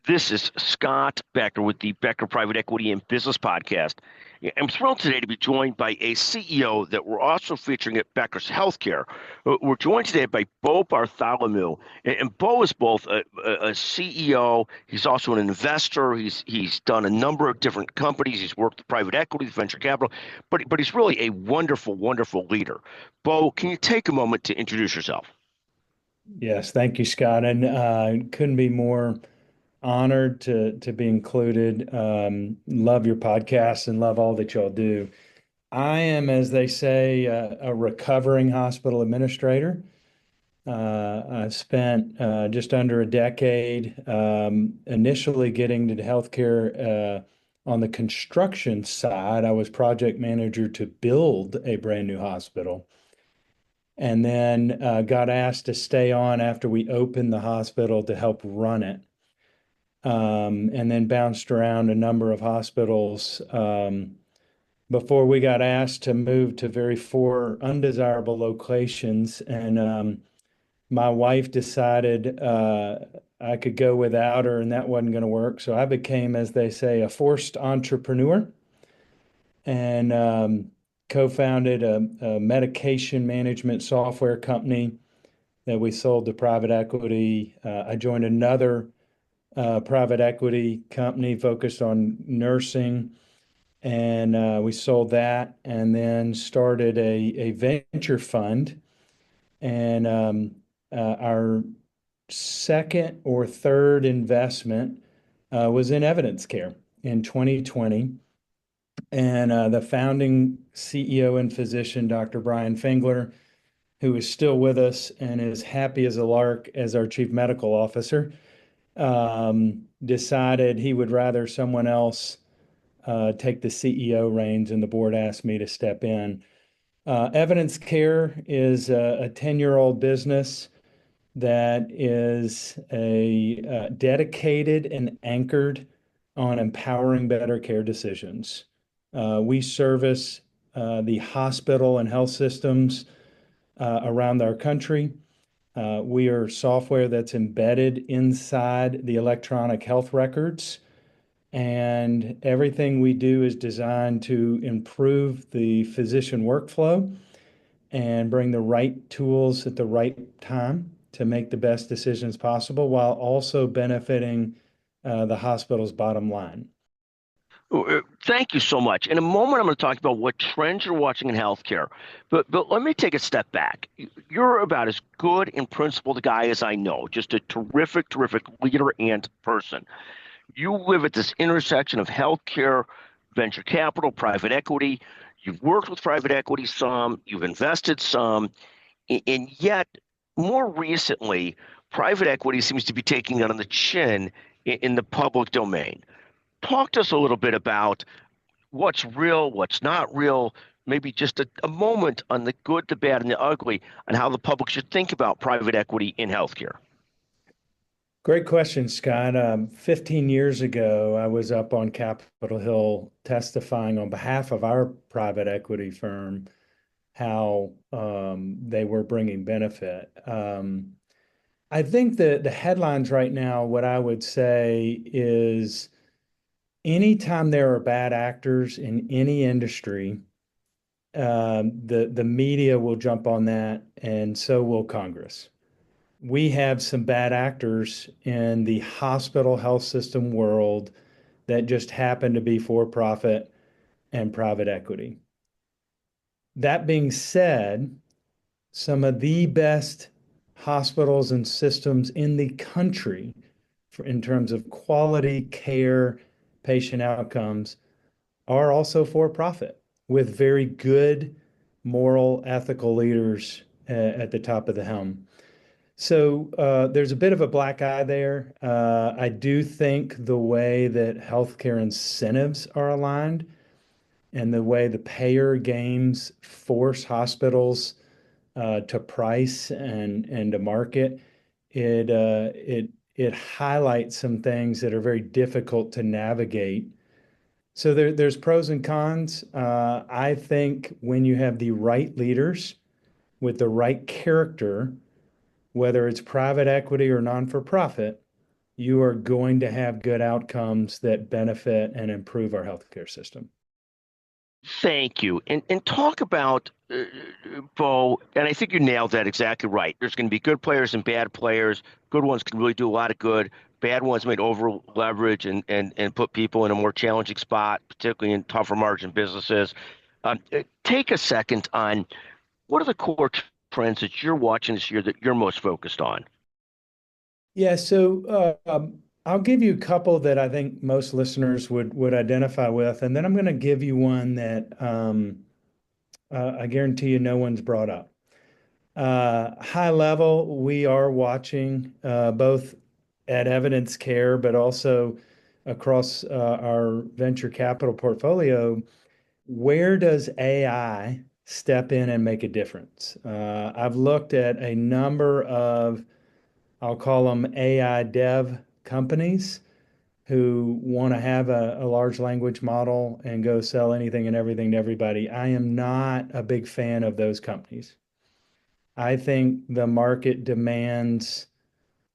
This is Scott Becker with the Becker Private Equity and Business Podcast. I'm thrilled today to be joined by a CEO that we're also featuring at Becker's Healthcare. We're joined today by Bo Bartholomew, and Bo is both a CEO. He's also an investor. He's done a number of different companies. He's worked with private equity, venture capital, but he's really a wonderful, wonderful leader. Bo, can you take a moment to introduce yourself? Yes, thank you, Scott. And couldn't be more honored to be included. Love your podcast and love all that y'all do. I am, as they say, a recovering hospital administrator. I've spent just under a decade initially getting into healthcare on the construction side. I was project manager to build a brand new hospital and then got asked to stay on after we opened the hospital to help run it. And then bounced around a number of hospitals before we got asked to move to very four undesirable locations. And my wife decided I could go without her, and that wasn't going to work. So I became, as they say, a forced entrepreneur and co-founded a medication management software company that we sold to private equity. I joined another private equity company focused on nursing, and we sold that, and then started a venture fund. And our second or third investment was in EvidenceCare in 2020. And the founding CEO and physician, Dr. Brian Fingler, who is still with us and is happy as a lark as our chief medical officer, decided he would rather someone else take the CEO reins, and the board asked me to step in. Evidence Care is a 10-year-old business that is a dedicated and anchored on empowering better care decisions. We service the hospital and health systems around our country. We are software that's embedded inside the electronic health records, and everything we do is designed to improve the physician workflow and bring the right tools at the right time to make the best decisions possible while also benefiting the hospital's bottom line. Thank you so much. In a moment, I'm going to talk about what trends you're watching in healthcare. But let me take a step back. You're about as good in principle a guy as I know, just a terrific, terrific leader and person. You live at this intersection of healthcare, venture capital, private equity. You've worked with private equity some, you've invested some, and yet more recently, private equity seems to be taking it on the chin in the public domain. Talk to us a little bit about what's real, what's not real, maybe just a moment on the good, the bad, and the ugly, and how the public should think about private equity in healthcare. Great question, Scott. 15 years ago, I was up on Capitol Hill testifying on behalf of our private equity firm how they were bringing benefit. I think that the headlines right now, what I would say is anytime there are bad actors in any industry, the media will jump on that, and so will Congress. We have some bad actors in the hospital health system world that just happen to be for profit and private equity. That being said, some of the best hospitals and systems in the country in terms of quality care, patient outcomes, are also for profit with very good moral, ethical leaders at the top of the helm. So there's a bit of a black eye there. I do think the way that healthcare incentives are aligned and the way the payer games force hospitals to price and to market, it highlights some things that are very difficult to navigate. So there's pros and cons. I think when you have the right leaders with the right character, whether it's private equity or non-for-profit, you are going to have good outcomes that benefit and improve our healthcare system. Thank you. And talk about, Bo, and I think you nailed that exactly right. There's going to be good players and bad players. Good ones can really do a lot of good. Bad ones might over leverage and put people in a more challenging spot, particularly in tougher margin businesses. Take a second on what are the core trends that you're watching this year that you're most focused on? Yeah, so I'll give you a couple that I think most listeners would identify with, and then I'm going to give you one that I guarantee you no one's brought up. High level, we are watching both at Evidence Care, but also across our venture capital portfolio. Where does AI step in and make a difference? I've looked at a number of, I'll call them AI dev companies who want to have a large language model and go sell anything and everything to everybody. I am not a big fan of those companies. I think the market demands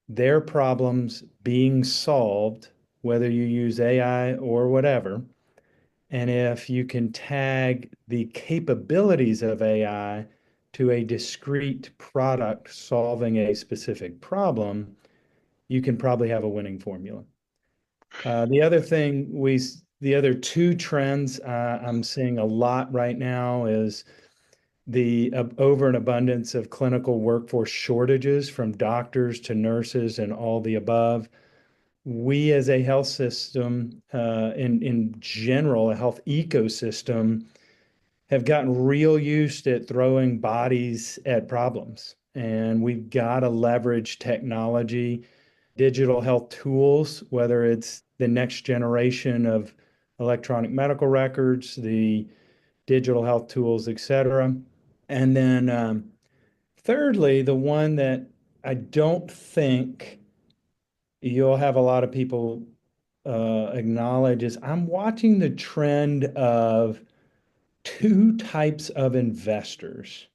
their problems being solved, whether you use AI or whatever. And if you can tag the capabilities of AI to a discrete product solving a specific problem, you can probably have a winning formula. The other two trends I'm seeing a lot right now is the over and abundance of clinical workforce shortages from doctors to nurses and all the above. We as a health system, in general, a health ecosystem, have gotten real used at throwing bodies at problems. And we've got to leverage technology, digital health tools, whether it's the next generation of electronic medical records, the digital health tools, et cetera. And then thirdly, the one that I don't think you'll have a lot of people acknowledge is I'm watching the trend of two types of investors.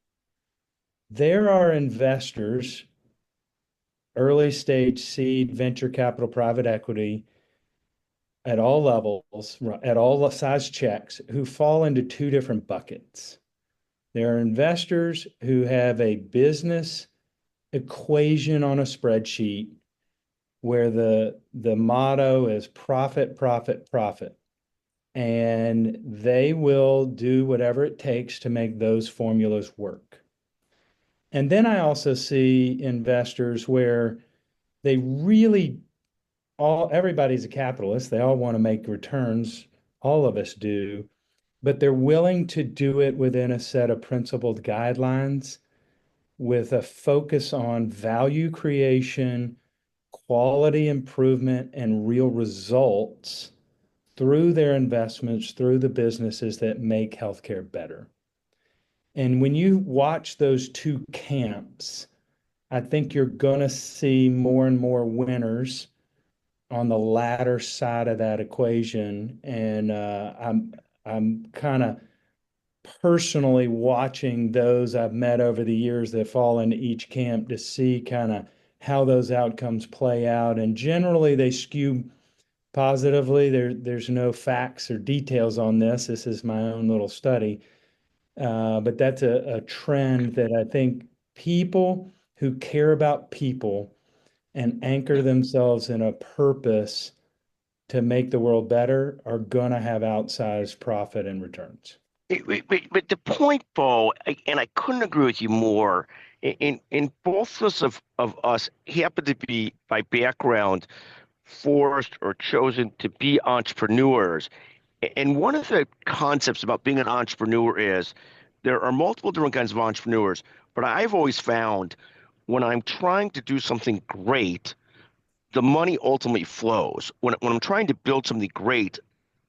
There are investors, early stage seed, venture capital, private equity, at all levels, at all size checks, who fall into two different buckets. There are investors who have a business equation on a spreadsheet where the motto is profit, profit, profit. And they will do whatever it takes to make those formulas work. And then I also see investors where they really everybody's a capitalist. They all want to make returns. All of us do, but they're willing to do it within a set of principled guidelines with a focus on value creation, quality improvement, and real results through their investments, through the businesses that make healthcare better. And when you watch those two camps, I think you're going to see more and more winners on the latter side of that equation. And I'm kind of personally watching those I've met over the years that fall into each camp to see kind of how those outcomes play out. And generally, they skew positively. There's no facts or details on this. This is my own little study. But that's a trend that I think people who care about people and anchor themselves in a purpose to make the world better are going to have outsized profit and returns. But the point, Bo, and I couldn't agree with you more. In both of us happen to be by background forced or chosen to be entrepreneurs. And one of the concepts about being an entrepreneur is there are multiple different kinds of entrepreneurs, but I've always found when I'm trying to do something great, the money ultimately flows. When I'm trying to build something great,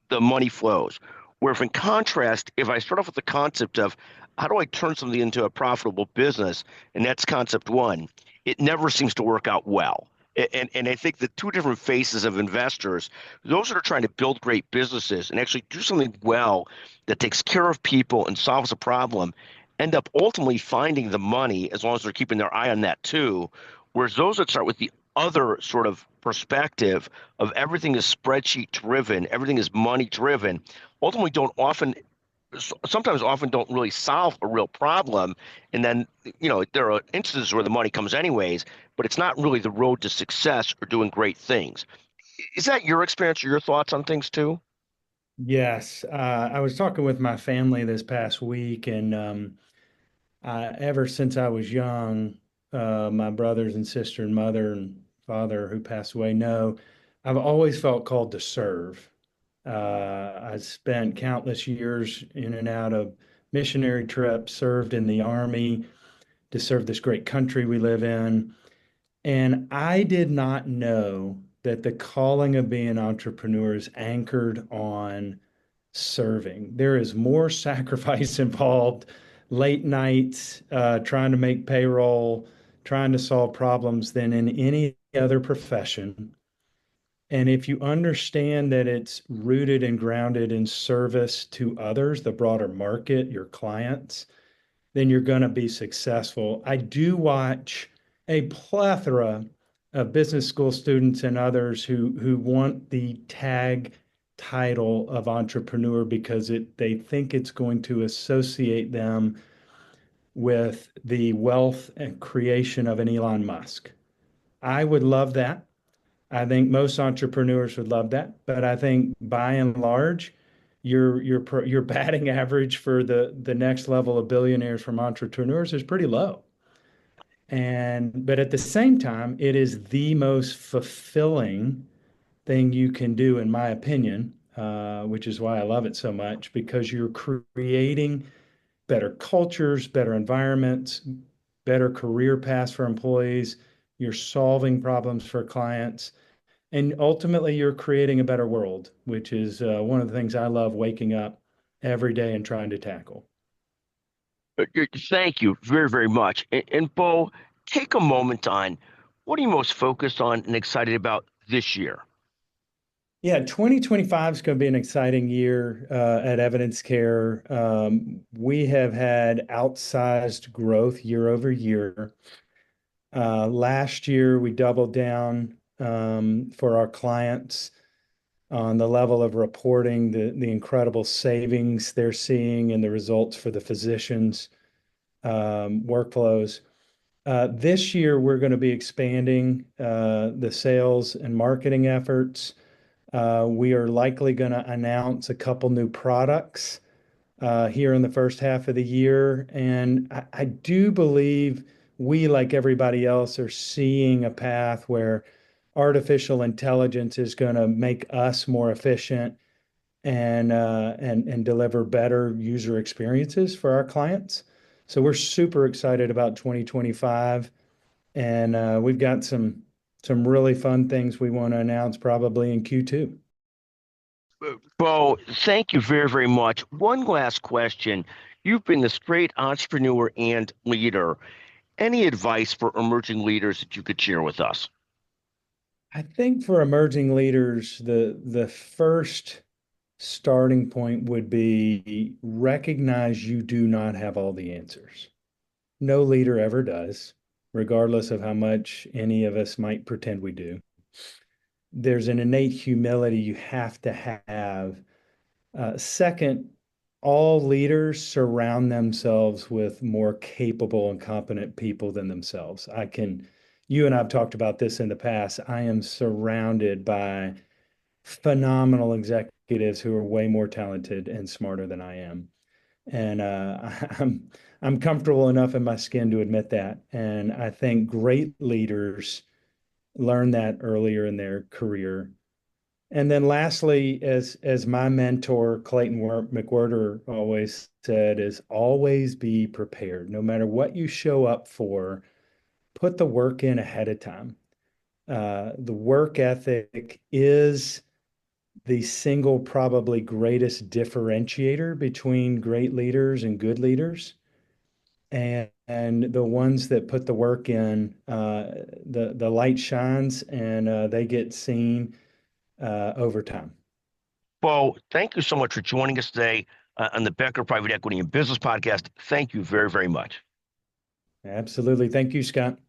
the money flows. Where if in contrast, if I start off with the concept of how do I turn something into a profitable business, and that's concept one, it never seems to work out well. And I think the two different faces of investors, those that are trying to build great businesses and actually do something well that takes care of people and solves a problem, end up ultimately finding the money as long as they're keeping their eye on that too. Whereas those that start with the other sort of perspective of everything is spreadsheet driven, everything is money driven, ultimately don't often sometimes often don't really solve a real problem. And then, there are instances where the money comes anyways, but it's not really the road to success or doing great things. Is that your experience or your thoughts on things too? Yes, I was talking with my family this past week, and ever since I was young, my brothers and sister and mother and father who passed away know I've always felt called to serve. I spent countless years in and out of missionary trips, served in the army to serve this great country we live in. And I did not know that the calling of being an entrepreneur is anchored on serving. There is more sacrifice involved, late nights, trying to make payroll, trying to solve problems than in any other profession. And if you understand that it's rooted and grounded in service to others, the broader market, your clients, then you're going to be successful. I do watch a plethora of business school students and others who want the tag title of entrepreneur because they think it's going to associate them with the wealth and creation of an Elon Musk. I would love that. I think most entrepreneurs would love that, but I think by and large, your batting average for the next level of billionaires from entrepreneurs is pretty low. But at the same time, it is the most fulfilling thing you can do, in my opinion, which is why I love it so much, because you're creating better cultures, better environments, better career paths for employees. You're solving problems for clients. And ultimately, you're creating a better world, which is one of the things I love waking up every day and trying to tackle. Thank you very, very much. And Bo, take a moment on what are you most focused on and excited about this year? Yeah, 2025 is going to be an exciting year at Evidence Care. We have had outsized growth year over year. Last year, we doubled down for our clients on the level of reporting, the incredible savings they're seeing and the results for the physicians' workflows. This year, we're going to be expanding the sales and marketing efforts. We are likely going to announce a couple new products here in the first half of the year. And I do believe we, like everybody else, are seeing a path where artificial intelligence is going to make us more efficient and deliver better user experiences for our clients. So we're super excited about 2025, and we've got some really fun things we want to announce probably in Q2. Bo, thank you very, very much. One last question. You've been a straight entrepreneur and leader. Any advice for emerging leaders that you could share with us? I think for emerging leaders, the first starting point would be recognize you do not have all the answers. No leader ever does, regardless of how much any of us might pretend we do. There's an innate humility you have to have. Second, all leaders surround themselves with more capable and competent people than themselves. You and I've talked about this in the past. I am surrounded by phenomenal executives who are way more talented and smarter than I am. And I'm comfortable enough in my skin to admit that. And I think great leaders learn that earlier in their career. And then lastly, as my mentor Clayton McWhirter always said, is always be prepared. No matter what you show up for, put the work in ahead of time. The work ethic is the single probably greatest differentiator between great leaders and good leaders. And the ones that put the work in, the light shines and they get seen over time. Bo, thank you so much for joining us today on the Becker Private Equity and Business Podcast. Thank you very, very much. Absolutely. Thank you, Scott.